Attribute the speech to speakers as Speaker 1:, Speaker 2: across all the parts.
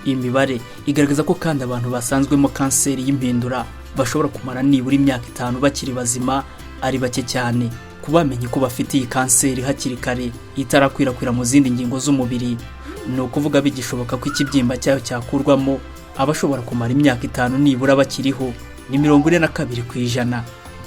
Speaker 1: Iyi mibare igaragaza ko kandi abantu basanzwemo kanseri y'impindura bashobora kumara nibura imyaka 5 bakiri bazima ari bake cyane. Kubamenye ko bafite iyi kanseri hakiri kare itarakwirakwira mu zindi ngingo z'umubiri, no kuvuga bigishoboka ko ikibyimba cyayo cyakurwamo, abashobora kumara imyaka 5 nibura bakiriho ni 42%.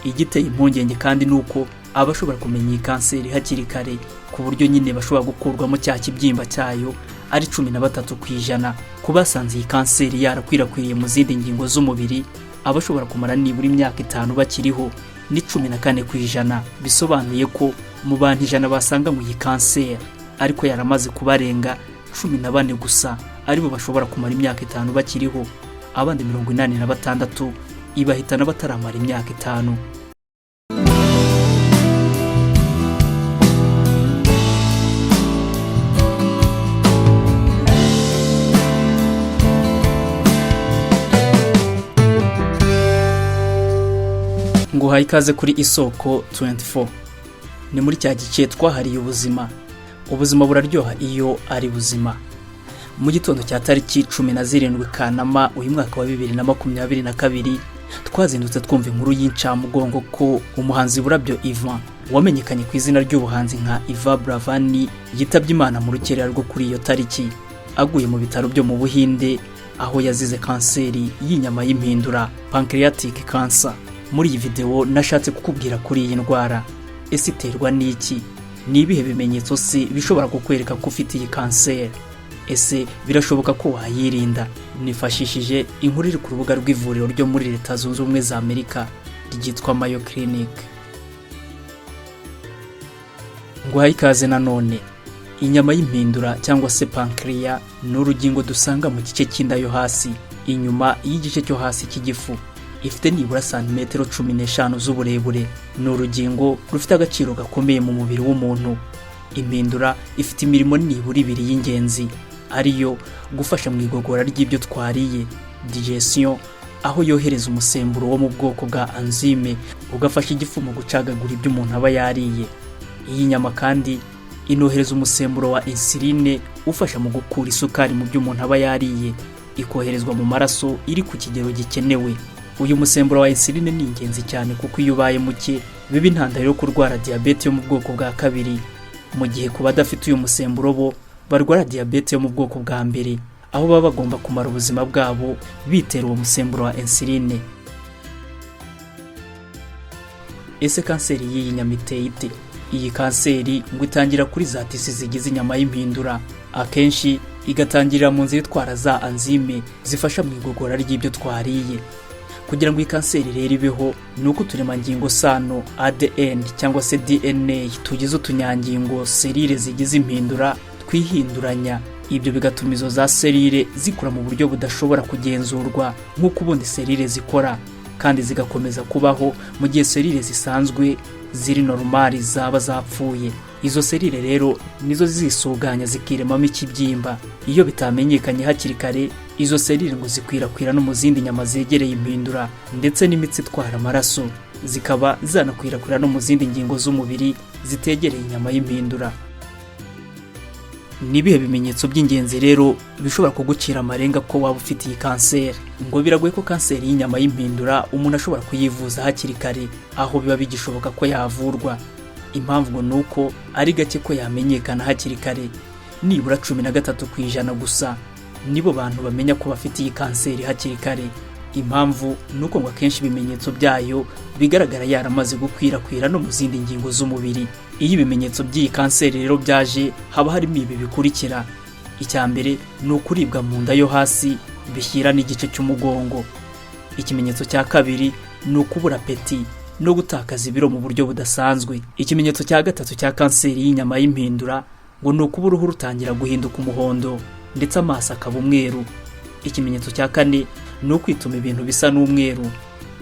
Speaker 1: Igiteye impungenge kandi nuko abashobora kumenya iyi kanseri hakiri kare ku buryo nyine bashobora gukurwamo cya kibyimba cyayo ari 13%. Kubasanze iyi kanseri yarakwirakwiriye mu zindi ngingo z'umubiri, abashobora kumara nibura imyaka 5 bakiriho ni 14%. Bisobanuye ko mu bantu 100 basanga mu iyi kanseri ariko yaramaze kubarenga 14 gusa aribo bashobora kumara imyaka 5 bakiriho, abandi 86 ibahitana bataramara imyaka 5. Nguhaye ikaze kuri Isoko 24. Ni muri cya gice twahariye ubuzima. Ubuzima buraryoha iyo ari buzima. Mu gitondo cya tariki 17 Kanama uyu mwaka wa 2022 twazindutse twumva inkuru y'incamugongo ko umuhanzi Burabyo Ivan wamenyekanye ku izina ry'ubuhanzi nka Ivan Bravani yitabye Imana mu rukerera rwo kuri iyo tariki, aguye mu bitaro byo mu Buhinde aho yazize kanseri y'inyama y'impindura, pancreatic cancer. Muri iyi video nashatse kukubwira kuri iyi ndwara. Ese iterwa n'iki? Ni ibihe bimenyetso se bishobora kukwereka ko ufite iyi kanseri? Ese birashoboka ko wayirinda? Nifashishije inkuru iri ku rubuga rw'ivuriro ryo muri Leta Zunze Ubumwe za Amerika ryitwa Mayo Clinic. Nguhaye ikaze nanone. Inyama y'impindura cyangwa se pancreas ni urugingo dusanga mu gice cy'inda yo hasi, inyuma y'igice cyo hasi cy'igifu. Ifite nibura santimetero 15 z'uburebure. Ni urugingo rufite agaciro gakomeye mu mubiri w'umuntu. Impindura ifite imirimo nibura 2 y'ingenzi, ariyo gufasha mu igogora ry'ibyo twariye, digestion, aho yohereza umusemburo wo mu bwoko bwa enzyme ugafasha igifu mu gucagagura ibyo umuntu aba yariye. Iyi nyama kandi inohereza umusemburo wa insuline ufasha mu gukura isukari mu byo umuntu aba yariye, ikoherezwa mu maraso iri ku kigero gikenewe. Uyu musemburo wa insuline ni ingenzi cyane kuko iyo ubaye muke biba intandaro yo kurwara diabete yo mu bwoko bwa 2, mu gihe ku badafite uyu musemburo bo barwara diabete yo mu bwoko bwa 1, aho baba bagomba kumara ubuzima bwabo bitera uwo musemburo wa insuline. Ese kanseri y'iyi nyama iteye ite? Iyi kanseri ngo itangira kuri za tisi zigize inyama y'impindura, akenshi igatangirira mu nzira itwara za enzyme zifasha mu igogora ry'ibyo twariye. Kugira ngo iyi kanseri rero ibeho, nuko uturemangingo sano ADN cyangwa se DNA tugize utunyangingo selile zigize impindura twihinduranya. Ibyo bigatuma izo za selile zikura mu buryo budashobora kugenzurwa nk'uko ubundi selile zikora, kandi zigakomeza kubaho mu gihe selile zisanzwe ziri normali zaba zapfuye. Izo selile rero nizo zisuganya zikiremamo ikibyimba. Iyo bitamenyekanye hakiri kare, izo selile ngo zikwirakwira no mu zindi nyama zegereye impindura ndetse n'imitsi itwara amaraso, zikaba zanakwirakwira no mu zindi ngingo z'umubiri zitegereye inyama y'impindura. Nibihe bimenyetso by'ingenzi rero bishobora kugucira amarenga ko waba ufite iyi kanseri? Ngo biragoye ko kanseri y'inyama y'impindura umuntu ashobora kuyivuza hakiri kare, aho biba bigishoboka ko yavurwa. Impamvu ngo nuko ari gake ko yamenyekana hakiri kare. Nibura 13% gusa nibo bantu bamenya ko bafite iyi kanseri hakiri kare. Impamvu nuko ngo akenshi ibimenyetso byayo bigaragara yaramaze gukwirakwira no mu zindi ngingo z'umubiri. Iyo ibimenyetso by'iyi kanseri rero byaje, haba harimo ibi bikurikira. Icyambere ni ukuribwa mu nda yo hasi bishyira n'igice cy'umugongo. Ikimenyetso cya kabiri ni ukubura apeti no gutakaza ibiro mu buryo budasanzwe. Ikimenyetso cya gatatu cya kanseri y'inyama y'impindura ngo ni ukubura uruhu rutangira guhinduka umuhondo ndetse amaso akaba umweru. Ikimenyetso cya kane ni ukwituma ibintu bisa n'umweru.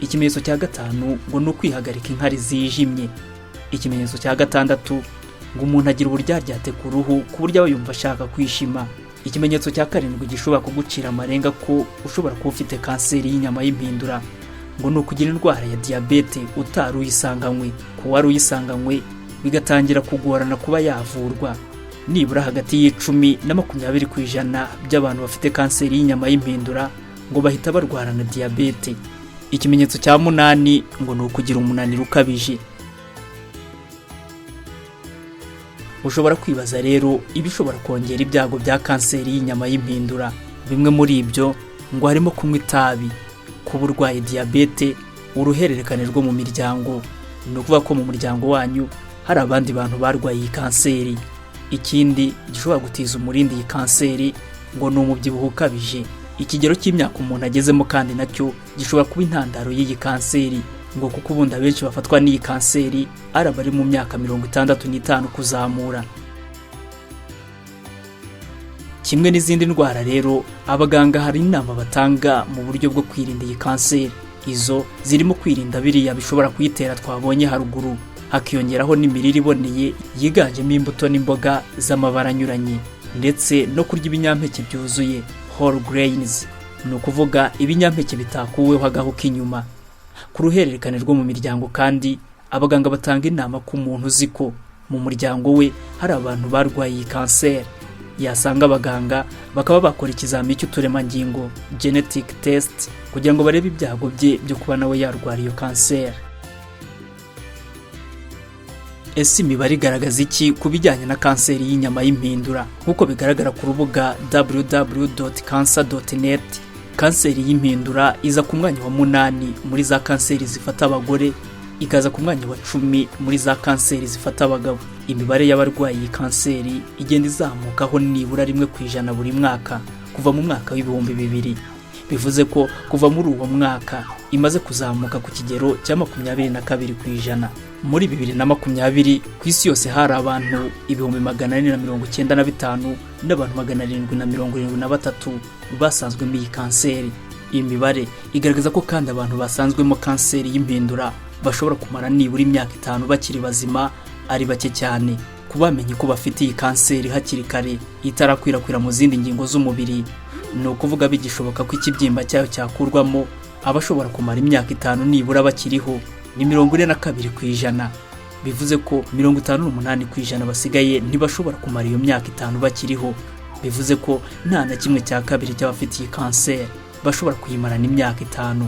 Speaker 1: Ikimenyetso cya gatanu ngo ni ukwihagarika inkari zijimye. Ikimenyetso cya gatandatu ngo umuntu agira uburyaryate ku ruhu ku buryo aba yumva ashaka kwishima. Ikimenyetso cya karindwi gishobora kugucira amarenga ko ushobora kuba ufite kanseri y'inyama y'impindura ngo ni ukugira indwara ya diabete utari uyisanganywe. Ku wari uyisanganywe bigatangira kugorana kuba yavurwa. nibura hagati y'10 na 20% by'abantu bafite kanseri y'inyama y'impindura ngo bahita barwara na diyabete. Ikimenyetso cya 8 ngo ni ukugira umunaniro ukabije. Ushobora kwibaza rero ibishobora kongera ibyago bya kanseri y'inyama y'impindura. Bimwe muri ibyo ngo harimo kunywa itabi, kuba urwaye diyabete, uruhererekane rwo mu miryango, ni ukuvuga ko mu muryango wanyu hari abandi bantu barwaye iyi kanseri. Ikindi gishobora gutiza umurindi iyi kanseri ngo ni umubyibuho ukabije. Ikigero cy'imyaka umuntu agezemo kandi nacyo gishobora kuba intandaro y'iyi kanseri, ngo kuko ubundi abenshi bafatwa n'iyi kanseri ari abari mu myaka 65 kuzamura. Kimwe n'izindi ndwara rero, abaganga hari inama batanga mu buryo bwo kwirinda iyi kanseri. Izo zirimo kwirinda biriya bishobora kuyitera twabonye haruguru, hakiyongeraho n'imirire iboneye yiganjemo imbuto n'imboga z'amabara anyuranye, ndetse no kurya ibinyampeke byuzuye whole grains, ni ukuvuga ibinyampeke bitakuweho agahu k'inyuma. Ku ruhererekane rwo mu miryango kandi, abaganga batanga inama ku muntu uzi ko mu muryango we hari abantu barwaye iyi kanseri, yasanga abaganga bakaba bakora ikizamini cy'uturemangingo genetic test kugira ngo barebe ibyago bye byo kuba nawe yarwara iyo kanseri. Ese imibare igaragaza iki ku bijyanye na kanseri y'inyama y'impindura? Nk'uko bigaragara ku rubuga www.cancer.net, kanseri y'impindura iza ku mwanya wa 8 muri za kanseri zifata abagore, ikaza ku mwanya wa 10 muri za kanseri zifata abagabo. Imibare y'abarwayi iyi kanseri igenda izamukaho nibura 1% buri mwaka kuva mu mwaka w'2000. Bivuze ko kuva muri uwo mwaka imaze kuzamuka ku kigero cya 22%. Muri 2020 ku isi yose hari abantu 495 n'abantu 773 basanzwemo iyi kanseri. Iyi mibare igaragaza ko kandi abantu basanzwemo kanseri y'impindura bashobora kumara nibura imyaka 5 bakiri bazima ari bake cyane. Kubamenye ko bafite iyi kanseri hakiri kare itarakwirakwira mu zindi ngingo z'umubiri, ni ukuvuga bigishoboka ko ikibyimba cyayo cyakurwamo, abashobora kumara imyaka 5 nibura bakiriho ni 42%. Bivuze ko 58% basigaye ntibashobora kumara iyo myaka 5 bakiriho. Bivuze ko nta na kimwe cya kabiri cy'abafite iyi kanseri bashobora kuyimarana imyaka 5.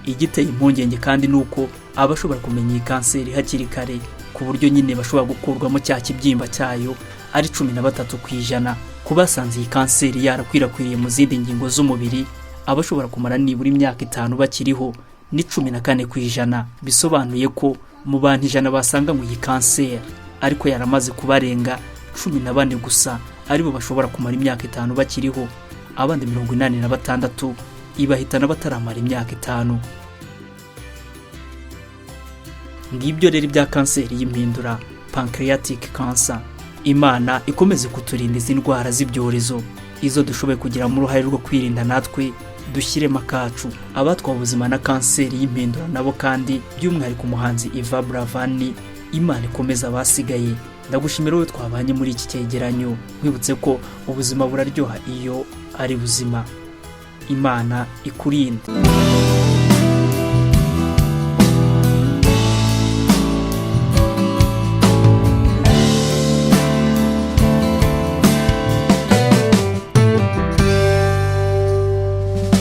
Speaker 1: Igiteye impungenge kandi nuko abashobora kumenya iyi kanseri hakiri kare ku buryo nyine bashobora gukurwamo cya kibyimba cyayo ari 13%. Kubasanze iyi kanseri yarakwirakwiriye mu zindi ngingo z'umubiri, abashobora kumara nibura imyaka 5 bakiriho ni 14%. Bisobanuye ko mu bantu 100 basanga mu iyi kanseri ariko yaramaze kubarenga 14 gusa aribo bashobora kumara imyaka 5 bakiriho, abandi 86 ibahitana bataramara imyaka 5. Ngibyo rero bya kanseri y'impindura, pancreatic cancer. Imana ikomeze kuturinda izi ndwara z'ibyorezo, izo dushoboye kugira mu ruhare rwo kwirinda natwe dushyiremo akacu. Abatwawe ubuzima na kanseri y'impindura nabo kandi by'umwihariko umuhanzi Iva Bravani, Imana ikomeza abasigaye. Ndagushimira wowe twabanye muri iki cyegeranyo, nkwibutse ko ubuzima buraryoha iyo ari buzima. Imana ikurinde.